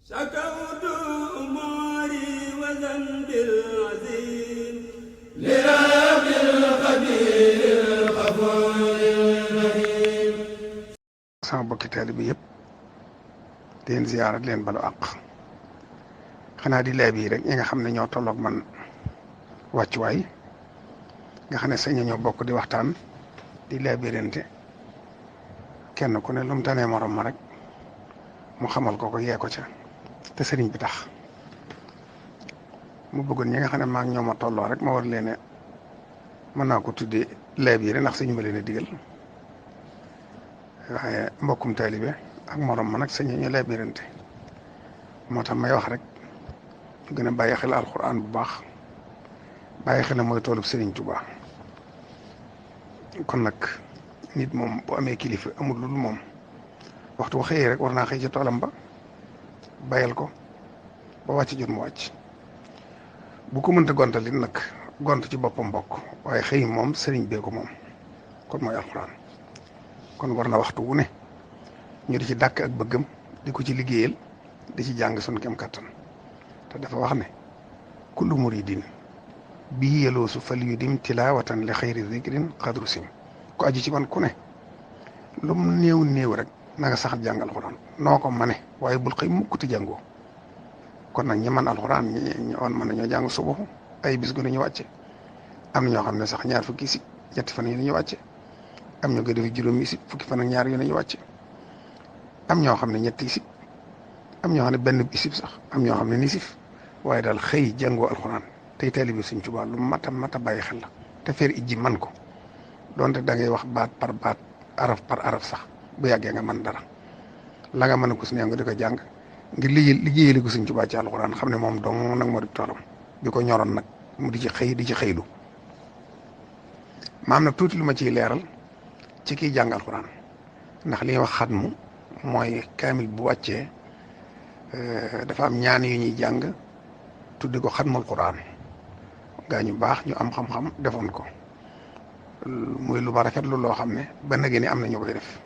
شكوت أموري وذنبي العظيم لرب القدير الغفور الرحيم. sama bokki taalibe yëpp di leen ziyaara di leen balu àq xanaa di leeb yi rek ñi nga xam ne ñoo tolloog man wàccuwaay nga xam ne sañ ñoo bokk di waxtaan di leebirante kenn ku ne lu mu tanee morom ma rek mu xamal ko yee ko ca te sëriñ bi tax mu bëggoon ñi nga xam ne maa ngi ñoo ma tolloo rek ma war leen ne mën naa ko tuddee leeb yi rek ndax sañu ma leen a digal waaye mbokkum taalibe ak morom ma nag sañ ñu leebirante moo tax may wax rek ñu gën a bàyyi xel alxuraan bu baax bàyyi xel ne mooy toolub Sëriñ Tuubaa kon nag nit moom bu amee kilifa amul lu moom waxtu bu xëyee rek war naa xëy ci toolam ba bayal ko ba wàcc jot mu wàcc bu ko mënta gontalit nag gont ci boppam bokk waaye xëy moom sëriñ bee ko moom kon mooy alxuraan kon war na waxtu wu ne ñu di ci dàkk ak bëggam di ko ci liggéeyal di ci jàng sun kem kattan te dafa wax ne kullu muridin bii yeloosu fal yu dim tilaawatan li xayri zikrin qadru sim ku aju ci man ku ne lu mu néew néew rek na nga sax jàng alxuraan noo ko mane waaye bul xëy mukk ti jàngoo kon nag ñi man alxuraan ñi on mën nañoo jàng suba ay bis gu ne ñu wàcce am na ñoo xam ne sax ñaar fukki isib ñetti fan yu ne ñu wàcce am ñoo koy def juróomi isib fukki fan ak ñaar yu ne ñu wàcce am ñoo xam ne ñetti isib am ñoo xam ne benn isib sax am ñoo xam ne nisif waaye daal xëy jàngoo alxuraan tey taalibe Sëriñ Tuubaa lu mat a bàyyi xel la te feer ijji man ko donte da ngay wax baat par baat araf par araf sax bu yàggee nga mën dara la nga mën a ko si ne nga di ko jàng ngir liggéeyali ko Sëriñ Tuubaa ci alxuraan xam ne moom dong nag moo di toolam bi ko ñoroon nag mu di ci xëy di ci xëylu maam nag tuuti lu ma ciy leeral ci kiy jàng alxuraan ndax li ñuy wax xatmu mooy kaamil bu wàccee dafa am ñaan yu ñuy jàng tuddi ko xatmul quraan gaa ñu baax ñu am xam-xam defoon ko muy lu ma rafetlu loo xam ne ba nag ni am na ñu koy def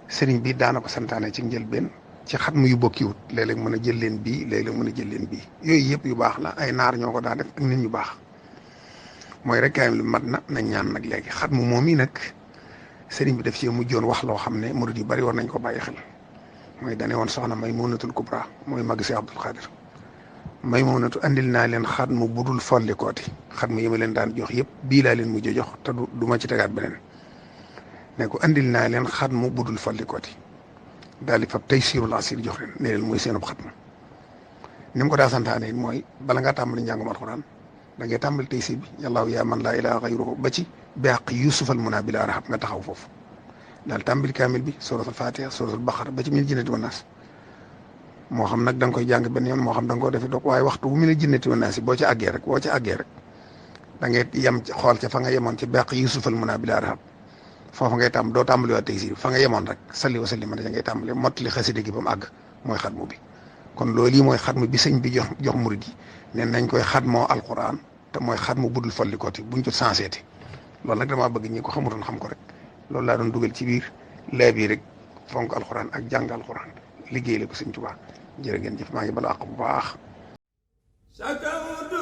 sëriñ bi daana ko santaane ci njëlbeen ci xatmu yu bokkiwut léeg-léeg mën a jël leen bii léeg-léeg mën a jël leen bii yooyu yëpp yu baax la ay naar ñoo ko daa def ak nit ñu baax mooy rek kaamil lu mat na nañ ñaan nag léegi xatmu moom yi nag sëriñ bi def ci mujjoon wax loo xam ne murid yu bari war nañ ko bàyyi xel mooy dane woon soxna Maymunatul Kubra mooy mag si Abdul Xaadir Maymunatu andil naa leen xatmu budul follikooti xatmu yi ma leen daan jox yëpp bii laa leen mujj jox te du ma ci tegaat beneen ne ko andil naa leen xatmu budul follikooti daal di fab Taysirul Asir jox leen ne leen mooy seenub xatmu ni mu ko daa santaane it mooy bala ngaa tàmbali njàngum alxuraan da ngay tàmbali Taysir bi yàllaahu yaa man laa ilaaha xayruhu ba ci biaq Yusufal munaa bilaa rahab nga taxaw foofu daal tàmbali kaamil bi suratul Fatiha suratul Baqara ba ci min jinnati wan naas moo xam nag da nga koy jàng benn yoon moo xam da nga koo defi doog waaye waxtu bu mu ne jinnati wan naas boo ci àggee rek da ngay yem xool ca fa nga yemoon ci biaq Yusufal munaa bilaa rahab foofu ngay tàmm doo tàmbali waa Taysir fa nga yemoon rek salli wa sallim da ngay tàmbali mottali xasida gi ba mu àgg mooy xatmu bi kon loolu yi mooy xatmu bi sëñ bi jox murid yi ne nañ koy xatmoo alquran te mooy xatmu budul follikooti buñ ko senseeti loolu nag damaa bëgg ñi ko xamutoon xam ko rek loolu laa doon dugal ci biir laa bii rek fonk alxuraan ak jàng alxuraan liggéey la ko Sëriñ Tuubaa jërë ngeen jëf maa ngi bala àq bu baax. شكوت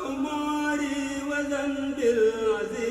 أموري وذنبي العظيم